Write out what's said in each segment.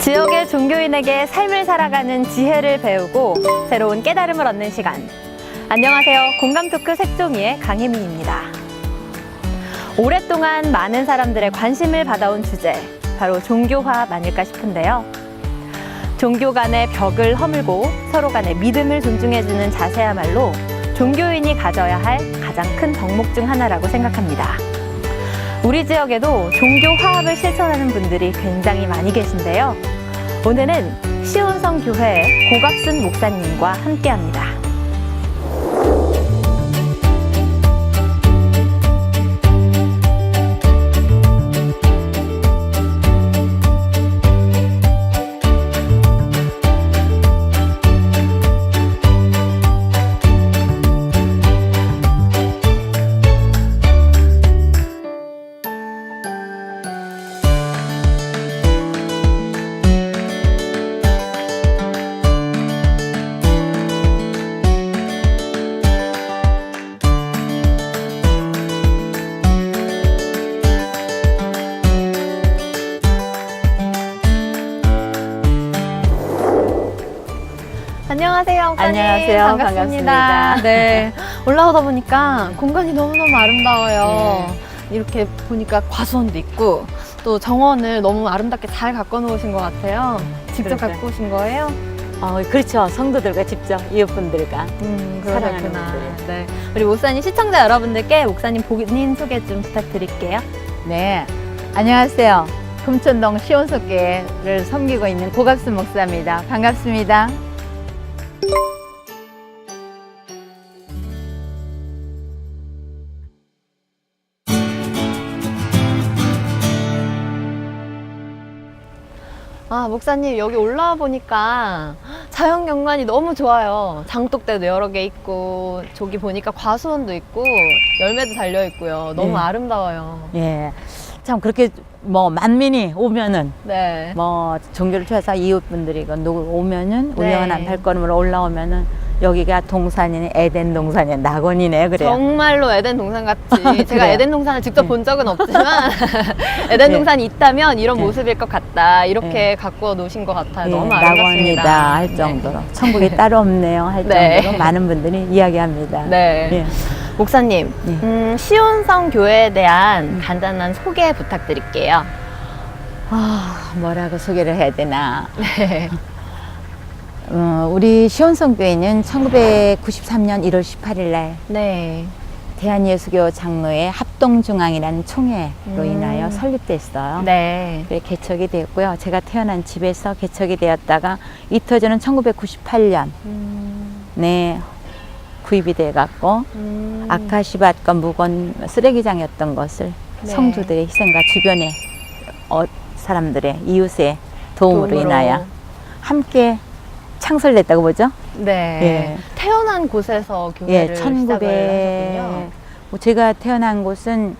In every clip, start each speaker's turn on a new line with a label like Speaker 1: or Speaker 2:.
Speaker 1: 지역의 종교인에게 삶을 살아가는 지혜를 배우고 새로운 깨달음을 얻는 시간. 안녕하세요. 공감토크 색종이의 강혜민입니다. 오랫동안 많은 사람들의 관심을 받아온 주제, 바로 종교화합 아닐까 싶은데요. 종교 간의 벽을 허물고 서로 간의 믿음을 존중해주는 자세야말로 종교인이 가져야 할 가장 큰 덕목 중 하나라고 생각합니다. 우리 지역에도 종교 화합을 실천하는 분들이 굉장히 많이 계신데요. 오늘은 시온성교회 고갑순 목사님과 함께합니다. 안녕하세요, 목사님.
Speaker 2: 안녕하세요.
Speaker 1: 반갑습니다. 네, 올라오다 보니까 공간이 너무너무 아름다워요.
Speaker 2: 네.
Speaker 1: 이렇게 보니까 과수원도 있고 또 정원을 너무 아름답게 잘 가꿔 놓으신 것 같아요. 직접
Speaker 2: 그렇죠.
Speaker 1: 갖고 오신 거예요?
Speaker 2: 그렇죠. 성도들과 직접 이웃분들과 사랑하는
Speaker 1: 그러셨구나.
Speaker 2: 분들.
Speaker 1: 네, 우리 목사님 시청자 여러분들께 목사님 본인 소개 좀 부탁드릴게요.
Speaker 2: 네, 안녕하세요. 금천동 시온석교회를 섬기고 있는 고갑순 목사입니다. 반갑습니다.
Speaker 1: 목사님 여기 올라와 보니까 자연 경관이 너무 좋아요. 장독대도 여러 개 있고 저기 보니까 과수원도 있고 열매도 달려 있고요. 너무
Speaker 2: 네.
Speaker 1: 아름다워요.
Speaker 2: 예, 참 그렇게 만민이 오면은
Speaker 1: 네.
Speaker 2: 종교를 통해서 이웃분들이 오면은
Speaker 1: 네.
Speaker 2: 우연한 발걸음으로 올라오면은 여기가 동산이네, 에덴 동산이네, 낙원이네 그래요.
Speaker 1: 정말로 에덴 동산 같이 제가
Speaker 2: 그래요.
Speaker 1: 에덴 동산을 직접
Speaker 2: 네.
Speaker 1: 본 적은 없지만 에덴
Speaker 2: 네.
Speaker 1: 동산이 있다면 이런
Speaker 2: 네.
Speaker 1: 모습일 것 같다 이렇게
Speaker 2: 네.
Speaker 1: 가꾸어 놓으신 것 같아요.
Speaker 2: 예,
Speaker 1: 너무 아름답습니다.
Speaker 2: 낙원이다 할 정도로 천국이 따로 없네요 할
Speaker 1: 네.
Speaker 2: 정도로 많은 분들이 이야기합니다.
Speaker 1: 네.
Speaker 2: 예.
Speaker 1: 목사님,
Speaker 2: 네.
Speaker 1: 시온성 교회에 대한 간단한 소개 부탁드릴게요.
Speaker 2: 뭐라고 소개를 해야 되나.
Speaker 1: 네.
Speaker 2: 우리 시온성교회는 1993년 1월 18일 날
Speaker 1: 네.
Speaker 2: 대한예수교 장로회 합동중앙이라는 총회로 인하여 설립됐어요.
Speaker 1: 네.
Speaker 2: 그래 개척이 되었고요. 제가 태어난 집에서 개척이 되었다가 이터전은 1998년 네 구입이 돼 갖고 아카시밭과 묵원 쓰레기장이었던 것을
Speaker 1: 네.
Speaker 2: 성도들의 희생과 주변의 사람들의 이웃의 도움으로 인하여 함께 창설됐다고 보죠.
Speaker 1: 네.
Speaker 2: 예.
Speaker 1: 태어난 곳에서 교회를 시작을 하셨군요.
Speaker 2: 제가 태어난 곳은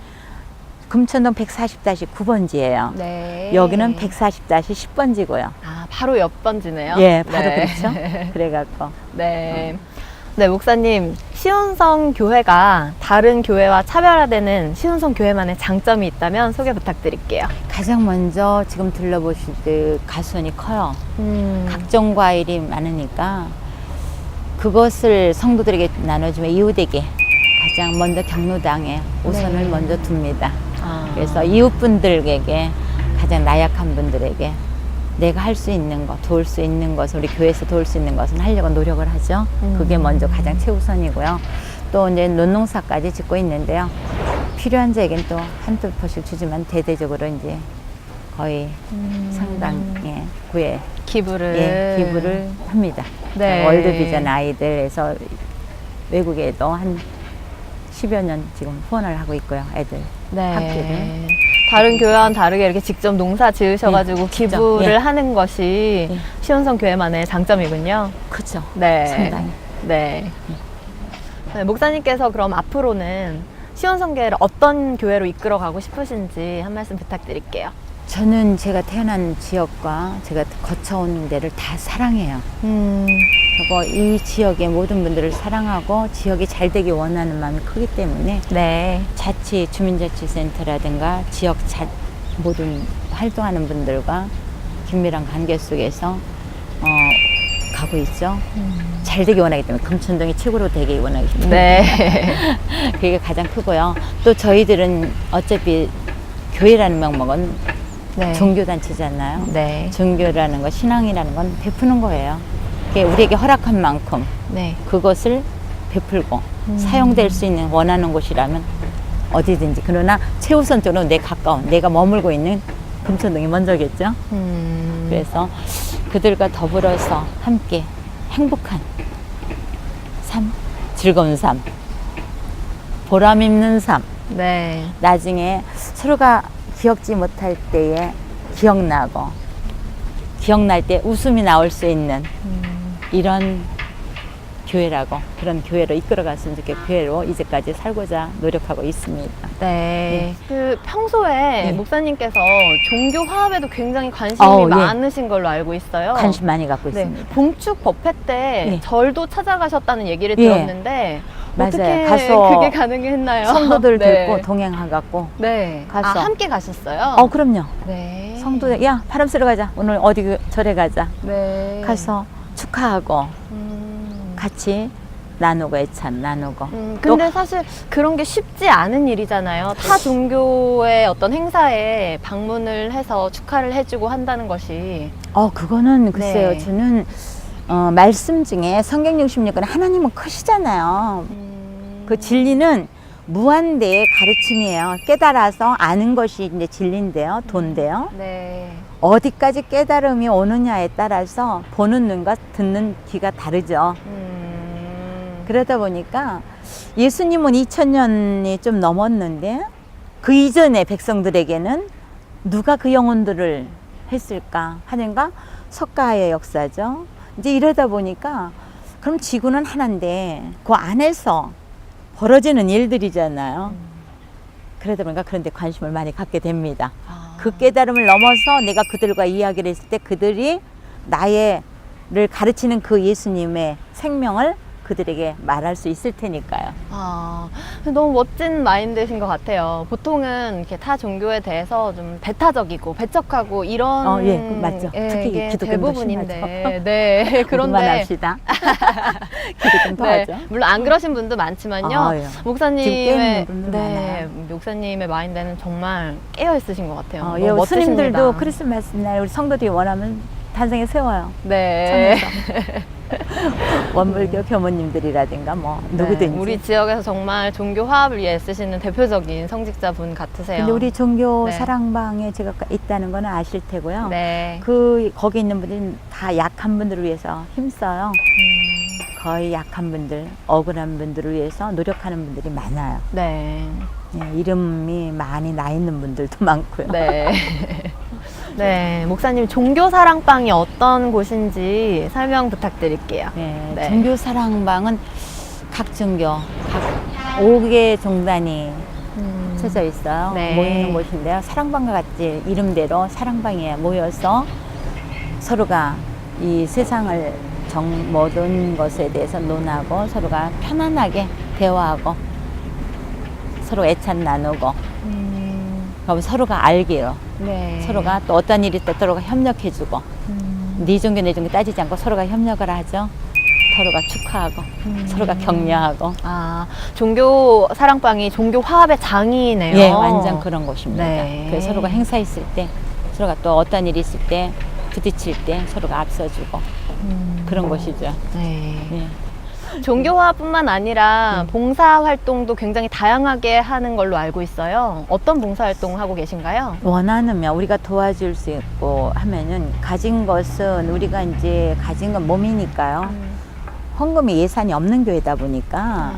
Speaker 2: 금천동 140-9번지예요.
Speaker 1: 네.
Speaker 2: 여기는 140-10번지고요.
Speaker 1: 바로 옆 번지네요.
Speaker 2: 예, 바로
Speaker 1: 네.
Speaker 2: 그렇죠. 그래갖고
Speaker 1: 네. 네, 목사님, 시온성 교회가 다른 교회와 차별화되는 시온성 교회만의 장점이 있다면 소개 부탁드릴게요.
Speaker 2: 가장 먼저 지금 둘러보실 때 가수원이 커요. 각종 과일이 많으니까 그것을 성도들에게 나눠주면 이웃에게 가장 먼저 경로당에 우선을
Speaker 1: 네.
Speaker 2: 먼저 둡니다. 그래서 이웃분들에게 가장 나약한 분들에게 내가 할 수 있는 것, 도울 수 있는 것을 우리 교회에서 도울 수 있는 것은 하려고 노력을 하죠. 그게 먼저 가장 최우선이고요. 또 이제 논농사까지 짓고 있는데요. 필요한 자에겐 또 한두 포씩 주지만 대대적으로 이제 거의 상당의 구애 기부를 합니다.
Speaker 1: 네.
Speaker 2: 월드비전 아이들에서 외국에도 한 10여 년 지금 후원을 하고 있고요. 애들
Speaker 1: 네.
Speaker 2: 학교를.
Speaker 1: 다른 교회와는 다르게 이렇게 직접 농사 지으셔가지고
Speaker 2: 직접,
Speaker 1: 기부를
Speaker 2: 예.
Speaker 1: 하는 것이
Speaker 2: 예.
Speaker 1: 시온성 교회만의 장점이군요.
Speaker 2: 그렇죠.
Speaker 1: 네.
Speaker 2: 상당히.
Speaker 1: 네. 네. 목사님께서 그럼 앞으로는 시온성 교회를 어떤 교회로 이끌어가고 싶으신지 한 말씀 부탁드릴게요.
Speaker 2: 저는 제가 태어난 지역과 제가 거쳐온 데를 다 사랑해요. 그리고 이 지역의 모든 분들을 사랑하고 지역이 잘 되기 원하는 마음이 크기 때문에
Speaker 1: 네.
Speaker 2: 주민자치센터라든가 모든 활동하는 분들과 긴밀한 관계 속에서 가고 있죠. 잘 되기 원하기 때문에 금천동이 최고로 되기 원하기 때문에
Speaker 1: 네.
Speaker 2: 그게 가장 크고요. 또 저희들은 어차피 교회라는 명목은
Speaker 1: 네.
Speaker 2: 종교단체잖아요.
Speaker 1: 네.
Speaker 2: 종교라는 거, 신앙이라는 건 베푸는 거예요. 그게 우리에게 허락한 만큼
Speaker 1: 네.
Speaker 2: 그것을 베풀고 사용될 수 있는 원하는 곳이라면 어디든지. 그러나 최우선적으로 내 가까운, 내가 머물고 있는 금천동이 먼저겠죠. 그래서 그들과 더불어서 함께 행복한 삶, 즐거운 삶, 보람 있는 삶,
Speaker 1: 네.
Speaker 2: 나중에 서로가 기억지 못할 때에 기억나고 기억날 때 웃음이 나올 수 있는 이런 교회라고, 그런 교회로 이끌어갔으면 좋겠고 교회로 이제까지 살고자 노력하고 있습니다.
Speaker 1: 네. 그 평소에
Speaker 2: 네.
Speaker 1: 목사님께서 종교 화합에도 굉장히 관심이
Speaker 2: 예.
Speaker 1: 많으신 걸로 알고 있어요.
Speaker 2: 관심 많이 갖고
Speaker 1: 네.
Speaker 2: 있습니다.
Speaker 1: 봉축 법회 때
Speaker 2: 네.
Speaker 1: 절도 찾아가셨다는 얘기를
Speaker 2: 예.
Speaker 1: 들었는데
Speaker 2: 맞아요.
Speaker 1: 어떻게
Speaker 2: 가서
Speaker 1: 그게 가능했나요?
Speaker 2: 성도들
Speaker 1: 네.
Speaker 2: 들고 동행해갖고
Speaker 1: 네.
Speaker 2: 가서.
Speaker 1: 아, 함께 가셨어요?
Speaker 2: 그럼요.
Speaker 1: 네.
Speaker 2: 성도들, 야, 바람 쐬러 가자. 오늘 어디 절에 가자.
Speaker 1: 네.
Speaker 2: 가서 축하하고 같이 나누고 애찬 나누고.
Speaker 1: 근데 사실 그런 게 쉽지 않은 일이잖아요. 타 종교의 어떤 행사에 방문을 해서 축하를 해주고 한다는 것이.
Speaker 2: 그거는 글쎄요.
Speaker 1: 네.
Speaker 2: 저는 말씀 중에 성경 66권 하나님은 크시잖아요. 그 진리는 무한대의 가르침이에요. 깨달아서 아는 것이 이제 진리인데요. 돈데요.
Speaker 1: 네.
Speaker 2: 어디까지 깨달음이 오느냐에 따라서 보는 눈과 듣는 귀가 다르죠. 그러다 보니까 예수님은 2000년이 좀 넘었는데 그 이전의 백성들에게는 누가 그 영혼들을 했을까 하는가? 석가의 역사죠. 이제 이러다 보니까 그럼 지구는 하나인데 그 안에서 벌어지는 일들이잖아요. 그러다 보니까 그런 데 관심을 많이 갖게 됩니다. 그 깨달음을 넘어서 내가 그들과 이야기를 했을 때 그들이 나를 가르치는 그 예수님의 생명을 그들에게 말할 수 있을 테니까요.
Speaker 1: 너무 멋진 마인드신 것 같아요. 보통은 이렇게 타 종교에 대해서 좀 배타적이고 배척하고 이런
Speaker 2: 예, 맞죠. 특히
Speaker 1: 게
Speaker 2: 기독교는
Speaker 1: 대부분인데, 네, 그런데
Speaker 2: 그만합시다. 기도 좀 더
Speaker 1: 네,
Speaker 2: 하죠.
Speaker 1: 물론 안 그러신 분도 많지만요.
Speaker 2: 예.
Speaker 1: 목사님의
Speaker 2: 지금 깨어있는 분들 많아요.
Speaker 1: 목사님의 마인드는 정말 깨어 있으신 것 같아요. 너무
Speaker 2: 예,
Speaker 1: 멋지십니다.
Speaker 2: 스님들도 크리스마스 날 우리 성도들이 원하면 단상에 세워요.
Speaker 1: 네.
Speaker 2: 원불교 교모님들이라든가 뭐 누구든지.
Speaker 1: 우리 지역에서 정말 종교 화합을 위해 쓰시는 대표적인 성직자분 같으세요.
Speaker 2: 근데 우리 종교
Speaker 1: 네.
Speaker 2: 사랑방에 제가 있다는 거는 아실 테고요.
Speaker 1: 네.
Speaker 2: 거기 있는 분들은 다 약한 분들을 위해서 힘써요. 거의 약한 분들, 억울한 분들을 위해서 노력하는 분들이 많아요.
Speaker 1: 네.
Speaker 2: 예, 이름이 많이 나 있는 분들도 많고요.
Speaker 1: 네. 네, 목사님 종교 사랑방이 어떤 곳인지 설명 부탁드릴게요.
Speaker 2: 네,
Speaker 1: 네.
Speaker 2: 종교 사랑방은 각 종교, 각 5개 종단이 쳐져 있어요.
Speaker 1: 네.
Speaker 2: 모이는 곳인데요. 사랑방과 같이 이름대로 사랑방에 모여서 서로가 이 세상을 모든 것에 대해서 논하고 서로가 편안하게 대화하고 서로 애찬 나누고 그럼 서로가 알기로
Speaker 1: 네.
Speaker 2: 서로가 또 어떤 일이 있을 때 서로가 협력해주고 네 종교 내 종교 따지지 않고 서로가 협력을 하죠. 서로가 축하하고 서로가 격려하고.
Speaker 1: 종교 사랑방이 종교 화합의 장이네요.
Speaker 2: 예, 완전 그런 곳입니다.
Speaker 1: 네.
Speaker 2: 그래서 서로가 행사 있을 때 서로가 또 어떤 일이 있을 때 부딪힐 때 서로가 앞서주고 그런 곳이죠.
Speaker 1: 네.
Speaker 2: 예.
Speaker 1: 종교 화합뿐만 아니라 봉사 활동도 굉장히 다양하게 하는 걸로 알고 있어요. 어떤 봉사 활동 하고 계신가요?
Speaker 2: 원하면 우리가 도와줄 수 있고 하면은 가진 것은 우리가 이제 가진 건 몸이니까요. 헌금이 예산이 없는 교회다 보니까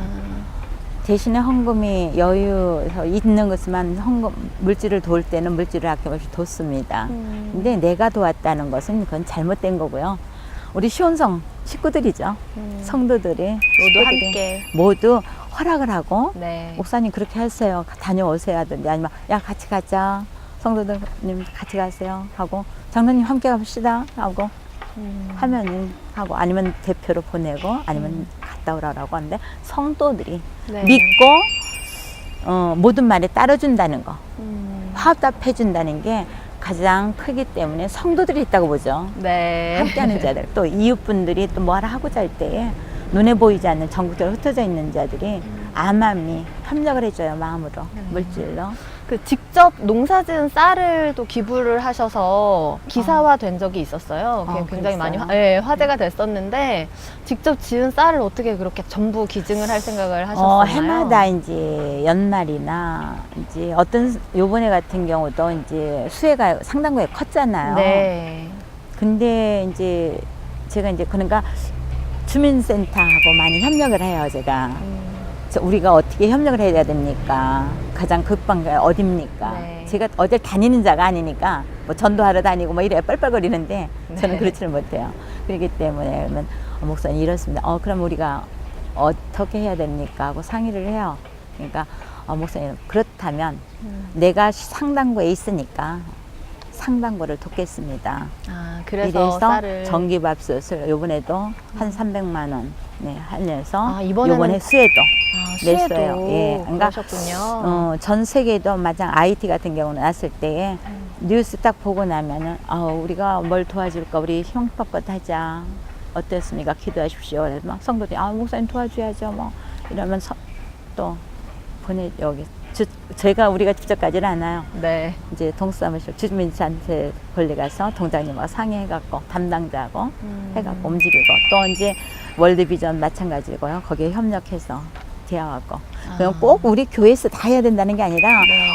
Speaker 2: 대신에 헌금이 여유 있는 것만 헌금 물질을 도울 때는 물질을 아낌없이 돕습니다. 근데 내가 도왔다는 것은 그건 잘못된 거고요. 우리 시온성 식구들이죠. 성도들이
Speaker 1: 모두 함께.
Speaker 2: 모두 허락을 하고
Speaker 1: 네.
Speaker 2: 목사님 그렇게 하세요. 다녀오세요 하던데 아니면 야 같이 가자. 성도들님 같이 가세요 하고 장로님 함께 갑시다 하고 하면은 하고 아니면 대표로 보내고 아니면 갔다 오라고 하는데 성도들이
Speaker 1: 네.
Speaker 2: 믿고 모든 말에 따라준다는 거 화답해 준다는 게 가장 크기 때문에 성도들이 있다고 보죠.
Speaker 1: 네.
Speaker 2: 함께하는 자들, 또 이웃분들이 또 뭐하라 하고자 할 때에 눈에 보이지 않는 전국적으로 흩어져 있는 자들이 암암이 협력을 해줘요. 마음으로, 물질로.
Speaker 1: 그 직접 농사지은 쌀을 또 기부를 하셔서 기사화된 적이 있었어요. 그게 굉장히 많이 화제가 됐었는데 직접 지은 쌀을 어떻게 그렇게 전부 기증을 할 생각을 하셨었나요?
Speaker 2: 해마다 이제 연말이나 이제 어떤 요번에 같은 경우도 이제 수혜가 상당히 컸잖아요.
Speaker 1: 네.
Speaker 2: 근데 이제 제가 이제 그러니까 주민센터하고 많이 협력을 해요, 제가. 우리가 어떻게 협력을 해야 됩니까? 가장 급한 게 어딥니까?
Speaker 1: 네.
Speaker 2: 제가 어딜 다니는 자가 아니니까 뭐 전도하러 다니고 뭐 이래 뻘뻘거리는데 저는
Speaker 1: 네.
Speaker 2: 그렇지를 못해요. 그렇기 때문에 그러면 목사님 이렇습니다. 그럼 우리가 어떻게 해야 됩니까? 하고 상의를 해요. 그러니까 목사님 그렇다면 내가 상당부에 있으니까 상당부를 돕겠습니다.
Speaker 1: 그래서 쌀을
Speaker 2: 전기밥솥을 요번에도 한 300만 원 하면서
Speaker 1: 이번에
Speaker 2: 수혜도
Speaker 1: 수혜도
Speaker 2: 냈어요. 예, 그러니까
Speaker 1: 그러셨군요.
Speaker 2: 전 세계도 마찬 IT 같은 경우는 났을 때에 뉴스 딱 보고 나면은 우리가 뭘 도와줄까 우리 형법껏 하자 어땠습니까? 기도하십시오. 그래서 막 성도들이 목사님 도와줘야죠 뭐 이러면서 또 여기 우리가 직접 가지는 않아요.
Speaker 1: 네.
Speaker 2: 이제 동사무실 주민센터 권리 가서 동장님하고 상의해갖고 담당자하고 해갖고 움직이고 또 이제 월드비전 마찬가지고요. 거기에 협력해서 되어갖고 그럼 꼭 우리 교회에서 다 해야 된다는 게 아니라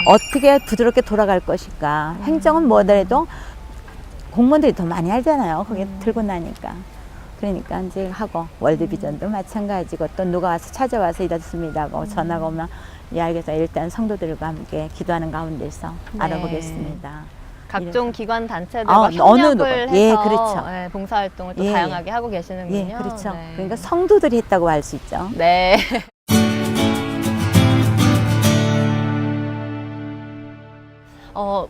Speaker 2: 어떻게 부드럽게 돌아갈 것인가. 행정은 뭐더라도 공무원들이 더 많이 알잖아요. 거기 들고 나니까. 그러니까 이제 하고 월드비전도 마찬가지고 또 누가 와서 찾아와서 이렇습니다 하고 전화가 오면 알겠어요. 일단 성도들과 함께 기도하는 가운데서 알아보겠습니다.
Speaker 1: 각종 기관 단체들과 협력을 해서
Speaker 2: 그렇죠.
Speaker 1: 봉사활동을 또 다양하게 하고 계시는군요.
Speaker 2: 예, 그렇죠. 네. 그러니까 성도들이 했다고 할 수 있죠.
Speaker 1: 네.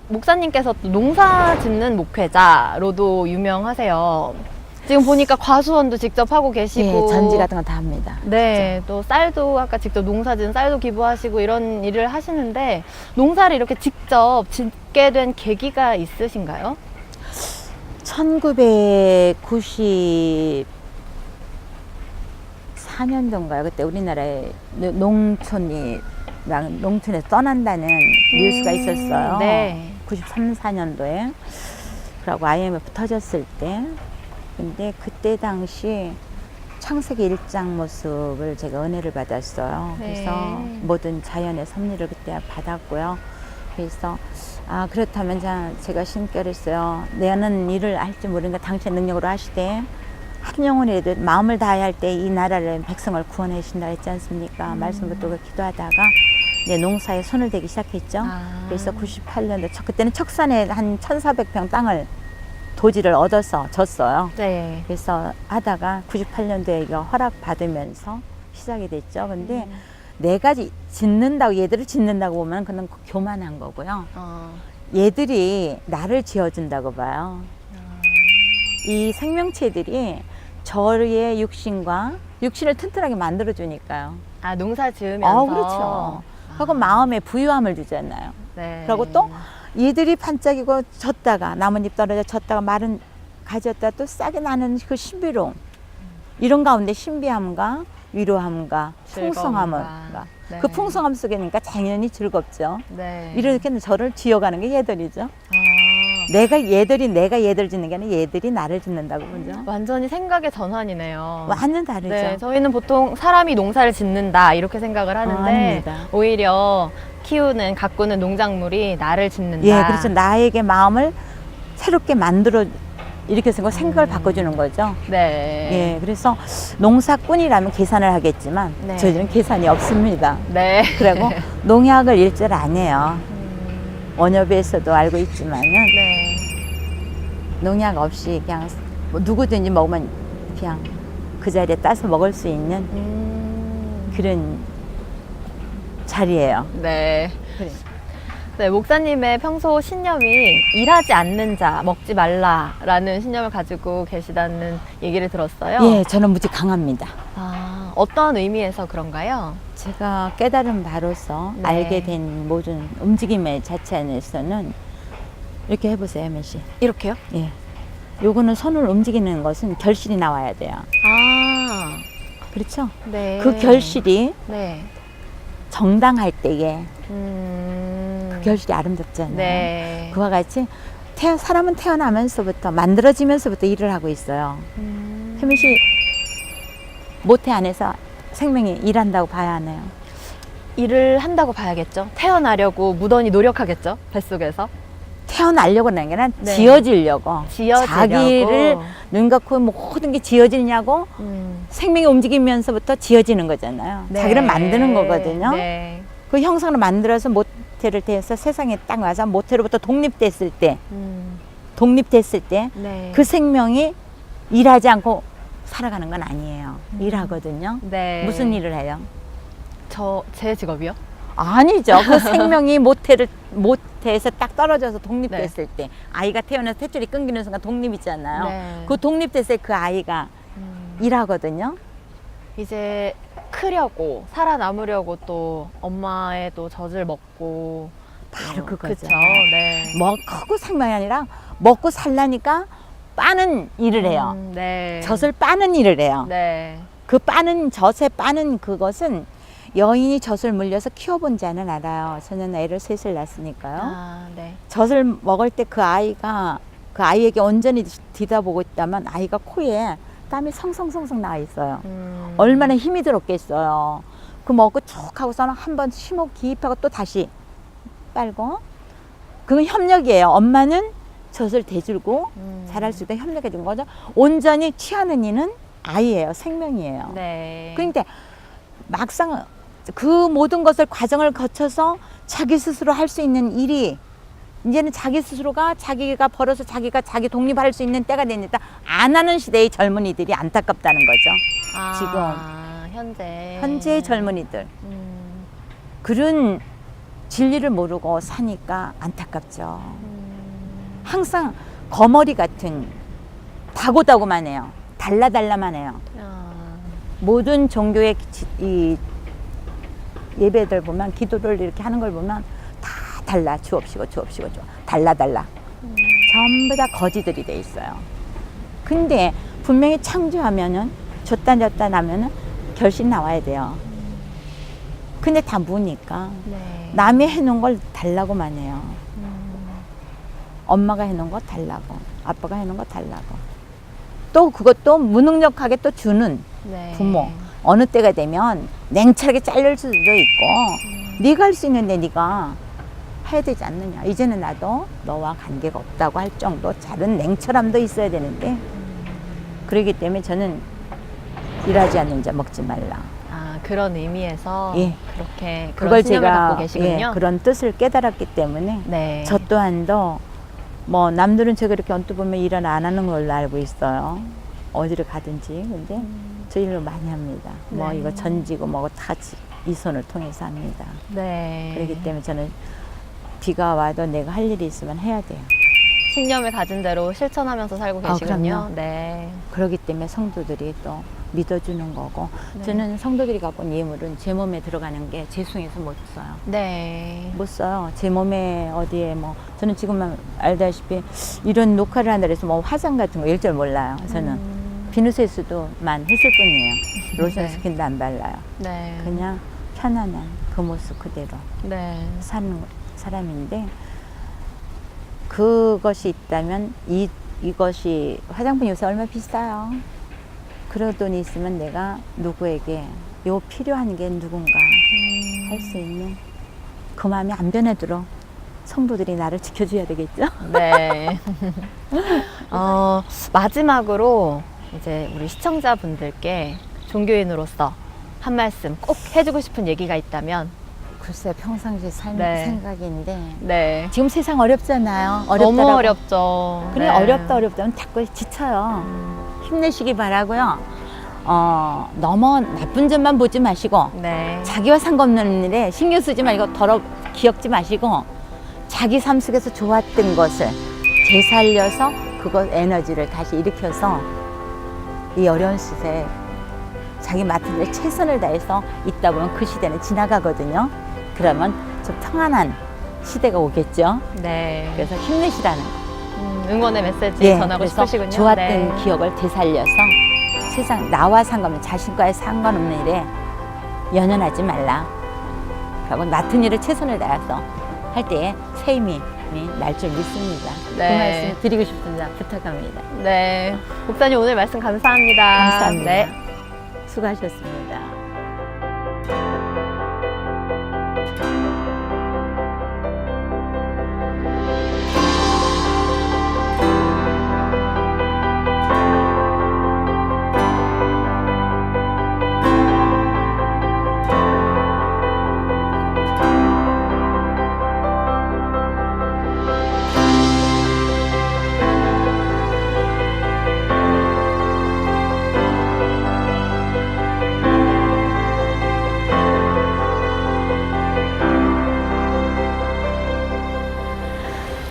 Speaker 1: 목사님께서 또 농사 짓는 목회자로도 유명하세요. 지금 보니까 과수원도 직접 하고 계시고
Speaker 2: 예, 전지 같은 거 다 합니다.
Speaker 1: 네, 또 쌀도 아까 직접 농사지은 쌀도 기부하시고 이런 일을 하시는데 농사를 이렇게 직접 짓게 된 계기가 있으신가요?
Speaker 2: 1994년도인가요? 그때 우리나라에 농촌에서 떠난다는 뉴스가 있었어요.
Speaker 1: 네.
Speaker 2: 93, 4년도에. 그러고 IMF 터졌을 때. 근데 그때 당시 창세기 1장 모습을 제가 은혜를 받았어요.
Speaker 1: 네.
Speaker 2: 그래서 모든 자연의 섭리를 그때 받았고요. 그래서 그렇다면 제가 신결했어요. 내는 일을 할지 모르니까 당신의 능력으로 하시되 한 영혼이라도 마음을 다해야 할 때 이 나라를 백성을 구원해 주신다 했지 않습니까? 말씀 붙들고 기도하다가 이제 농사에 손을 대기 시작했죠. 그래서 98년도 그때는 척산에 한 1,400평 땅을 도지를 얻어서 졌어요.
Speaker 1: 네.
Speaker 2: 그래서 하다가 98년도에 이거 허락받으면서 시작이 됐죠. 근데 내가 얘들을 짓는다고 보면 그건 교만한 거고요. 얘들이 나를 지어준다고 봐요. 이 생명체들이 저의 육신을 튼튼하게 만들어주니까요.
Speaker 1: 농사 지으면서.
Speaker 2: 그렇죠. 그리고 마음에 부유함을 주잖아요.
Speaker 1: 네.
Speaker 2: 그리고 또 얘들이 반짝이고 졌다가 나뭇잎 떨어져 졌다가 마른 가졌다 또 싹이 나는 그 신비로움 이런 가운데 신비함과 위로함과 풍성함을
Speaker 1: 네.
Speaker 2: 그 풍성함 속에니까 당연히 즐겁죠.
Speaker 1: 네.
Speaker 2: 이렇게 저를 지어가는 게 얘들이죠. 내가 얘들 짓는 게 아니라 얘들이 나를 짓는다고 보죠.
Speaker 1: 완전히 생각의 전환이네요.
Speaker 2: 완전 다르죠.
Speaker 1: 네, 저희는 보통 사람이 농사를 짓는다 이렇게 생각을 하는데
Speaker 2: 아닙니다.
Speaker 1: 오히려 가꾸는 농작물이 나를 짓는다.
Speaker 2: 예, 그렇죠. 나에게 마음을 새롭게 만들어 이렇게 생각을 바꿔주는 거죠.
Speaker 1: 네.
Speaker 2: 예, 그래서 농사꾼이라면 계산을 하겠지만
Speaker 1: 네.
Speaker 2: 저희들은 계산이 없습니다.
Speaker 1: 네.
Speaker 2: 그리고 농약을 일절 안 해요. 원협에서도 알고 있지만은
Speaker 1: 네.
Speaker 2: 농약 없이 그냥 뭐 누구든지 먹으면 그냥 그 자리에 따서 먹을 수 있는 그런 자리예요.
Speaker 1: 네.
Speaker 2: 그래.
Speaker 1: 네, 목사님의 평소 신념이 일하지 않는 자 먹지 말라라는 신념을 가지고 계시다는 얘기를 들었어요.
Speaker 2: 예, 저는 무지 강합니다.
Speaker 1: 어떤 의미에서 그런가요?
Speaker 2: 제가 깨달은 바로서
Speaker 1: 네.
Speaker 2: 알게 된 모든 움직임의 자체 안에서는 이렇게 해보세요, 혜민 씨.
Speaker 1: 이렇게요?
Speaker 2: 예. 요거는 손을 움직이는 것은 결실이 나와야 돼요.
Speaker 1: 아,
Speaker 2: 그렇죠?
Speaker 1: 네.
Speaker 2: 그 결실이
Speaker 1: 네.
Speaker 2: 정당할 때에
Speaker 1: 그
Speaker 2: 그 결실이 아름답잖아요.
Speaker 1: 네.
Speaker 2: 그와 같이 사람은 태어나면서부터 만들어지면서부터 일을 하고 있어요. 혜민 씨 모태 안에서 생명이 일한다고 봐야 하네요.
Speaker 1: 일을 한다고 봐야겠죠. 태어나려고 무던히 노력하겠죠. 뱃속에서.
Speaker 2: 태어나려고 하는 게 아니라
Speaker 1: 네.
Speaker 2: 지어지려고.
Speaker 1: 지어지려고.
Speaker 2: 자기를 눈 감고 모든 게 지어지냐고 생명이 움직이면서부터 지어지는 거잖아요.
Speaker 1: 네.
Speaker 2: 자기를 만드는 거거든요.
Speaker 1: 네.
Speaker 2: 그 형상을 만들어서 모태를 대해서 세상에 딱 와서 모태로부터 독립됐을 때
Speaker 1: 네.
Speaker 2: 그 생명이 일하지 않고 살아가는 건 아니에요. 일하거든요.
Speaker 1: 네.
Speaker 2: 무슨 일을 해요?
Speaker 1: 제 직업이요?
Speaker 2: 아니죠. 그 생명이 모태에서 딱 떨어져서 독립됐을 때 아이가 태어나서 탯줄이 끊기는 순간 독립이잖아요.
Speaker 1: 네.
Speaker 2: 그 독립됐을 때 그 아이가 일하거든요.
Speaker 1: 이제 크려고 살아남으려고 또 엄마의 또 젖을 먹고
Speaker 2: 바로 그거죠.
Speaker 1: 그쵸? 네.
Speaker 2: 크고 생명이 아니라 먹고 살라니까 빠는 일을 해요.
Speaker 1: 네.
Speaker 2: 젖을 빠는 일을 해요.
Speaker 1: 네.
Speaker 2: 그 빠는 젖에 빠는 그것은 여인이 젖을 물려서 키워본 자는 알아요. 저는 애를 셋을 낳았으니까요.
Speaker 1: 아, 네.
Speaker 2: 젖을 먹을 때 그 아이에게 온전히 뒤다보고 있다면 아이가 코에 땀이 성성성성 나와 있어요. 얼마나 힘이 들었겠어요. 그 먹고 쭉 하고서는 한번 심호흡 기입하고 또 다시 빨고. 그건 협력이에요. 엄마는 젖을 대줄고 자랄 수 있도록 협력해 준 거죠. 온전히 취하는 이는 아이예요. 생명이에요.
Speaker 1: 네.
Speaker 2: 그런데 막상 그 모든 것을 과정을 거쳐서 자기 스스로 할 수 있는 일이 이제는 자기 스스로가 자기가 벌어서 자기가 자기 독립할 수 있는 때가 되니까 안 하는 시대의 젊은이들이 안타깝다는 거죠. 지금 현재의 젊은이들 그런 진리를 모르고 사니까 안타깝죠. 항상 거머리 같은 다고다고만 해요. 달라달라만 해요. 모든 종교의 이 예배들 보면 기도를 이렇게 하는 걸 보면 다 달라 주옵시고 달라 전부 다 거지들이 돼 있어요. 근데 분명히 창조하면은 줬다 하면은 결실 나와야 돼요. 근데 다 무니까
Speaker 1: 네.
Speaker 2: 남이 해놓은 걸 달라고만 해요. 엄마가 해놓은 거 달라고, 아빠가 해놓은 거 달라고. 또 그것도 무능력하게 또 주는
Speaker 1: 네.
Speaker 2: 부모. 어느 때가 되면 냉철하게 잘릴 수도 있고 네가 할 수 있는데 네가 해야 되지 않느냐. 이제는 나도 너와 관계가 없다고 할 정도 다른 냉철함도 있어야 되는데 그러기 때문에 저는 일하지 않는 자 먹지 말라.
Speaker 1: 아, 그런 의미에서
Speaker 2: 예.
Speaker 1: 그렇게 그런
Speaker 2: 그걸
Speaker 1: 신념을
Speaker 2: 제가
Speaker 1: 갖고 계시군요.
Speaker 2: 그런 뜻을 깨달았기 때문에
Speaker 1: 네.
Speaker 2: 저 또한도 뭐 남들은 제가 이렇게 언뜻 보면 일을 안 하는 걸로 알고 있어요. 어디를 가든지. 근데 저 일을 많이 합니다. 뭐
Speaker 1: 네.
Speaker 2: 이거 전지고 뭐고 다 이 손을 통해서 합니다.
Speaker 1: 네.
Speaker 2: 그렇기 때문에 저는 비가 와도 내가 할 일이 있으면 해야 돼요.
Speaker 1: 신념을 가진 대로 실천하면서 살고 계시군요.
Speaker 2: 그럼요.
Speaker 1: 네.
Speaker 2: 그렇기 때문에 성도들이 또 믿어주는 거고
Speaker 1: 네.
Speaker 2: 저는 성도들이 갖고 온 예물은 제 몸에 들어가는 게 재숭해서 못 써요.
Speaker 1: 네.
Speaker 2: 못 써요. 제 몸에 어디에 뭐 저는 지금 알다시피 이런 녹화를 한다 해서 뭐 화장 같은 거 일절 몰라요. 저는 비누세수도만 했을 뿐이에요. 로션
Speaker 1: 네.
Speaker 2: 스킨도 안 발라요.
Speaker 1: 네.
Speaker 2: 그냥 편안한 그 모습 그대로
Speaker 1: 네.
Speaker 2: 사는 사람인데 그것이 있다면 이것이 화장품 요새 얼마 비싸요. 그런 돈이 있으면 내가 누구에게 요 필요한 게 누군가 할 수 있는 그 마음이 안 변하도록 성도들이 나를 지켜줘야 되겠죠?
Speaker 1: 네. 마지막으로 이제 우리 시청자분들께 종교인으로서 한 말씀 꼭 해주고 싶은 얘기가 있다면.
Speaker 2: 글쎄 평상시 삶
Speaker 1: 네.
Speaker 2: 생각인데
Speaker 1: 네.
Speaker 2: 지금 세상 어렵잖아요.
Speaker 1: 너무
Speaker 2: 어렵더라고.
Speaker 1: 어렵죠.
Speaker 2: 그래
Speaker 1: 네.
Speaker 2: 어렵다면 자꾸 지쳐요. 힘내시기 바라고요. 너무 나쁜 점만 보지 마시고
Speaker 1: 네.
Speaker 2: 자기와 상관없는 일에 신경 쓰지 말고 기억지 마시고 자기 삶 속에서 좋았던 것을 되살려서 그것 에너지를 다시 일으켜서 이 어려운 시대에 자기 맡은 일 최선을 다해서 있다 보면 그 시대는 지나가거든요. 그러면 좀 평안한 시대가 오겠죠.
Speaker 1: 네.
Speaker 2: 그래서 힘내시라는 거.
Speaker 1: 응원의 메시지
Speaker 2: 예,
Speaker 1: 전하고
Speaker 2: 그래서
Speaker 1: 싶으시군요.
Speaker 2: 좋았던
Speaker 1: 네.
Speaker 2: 기억을 되살려서 세상 나와 상관없는 자신과의 상관없는 일에 연연하지 말라. 그리고 맡은 일을 최선을 다해서 할 때에 새 힘이 날 줄 믿습니다.
Speaker 1: 네.
Speaker 2: 그 말씀을 드리고 싶습니다. 부탁합니다.
Speaker 1: 네. 목사님 오늘 말씀 감사합니다.
Speaker 2: 감사합니다.
Speaker 1: 네.
Speaker 2: 수고하셨습니다.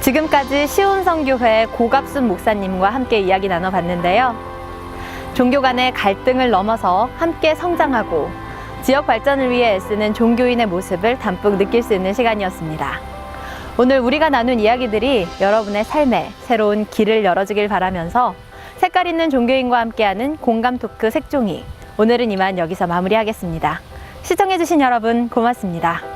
Speaker 1: 지금까지 시온선교회 고갑순 목사님과 함께 이야기 나눠봤는데요. 종교 간의 갈등을 넘어서 함께 성장하고 지역 발전을 위해 애쓰는 종교인의 모습을 담뿍 느낄 수 있는 시간이었습니다. 오늘 우리가 나눈 이야기들이 여러분의 삶에 새로운 길을 열어주길 바라면서 색깔 있는 종교인과 함께하는 공감 토크 색종이, 오늘은 이만 여기서 마무리하겠습니다. 시청해주신 여러분 고맙습니다.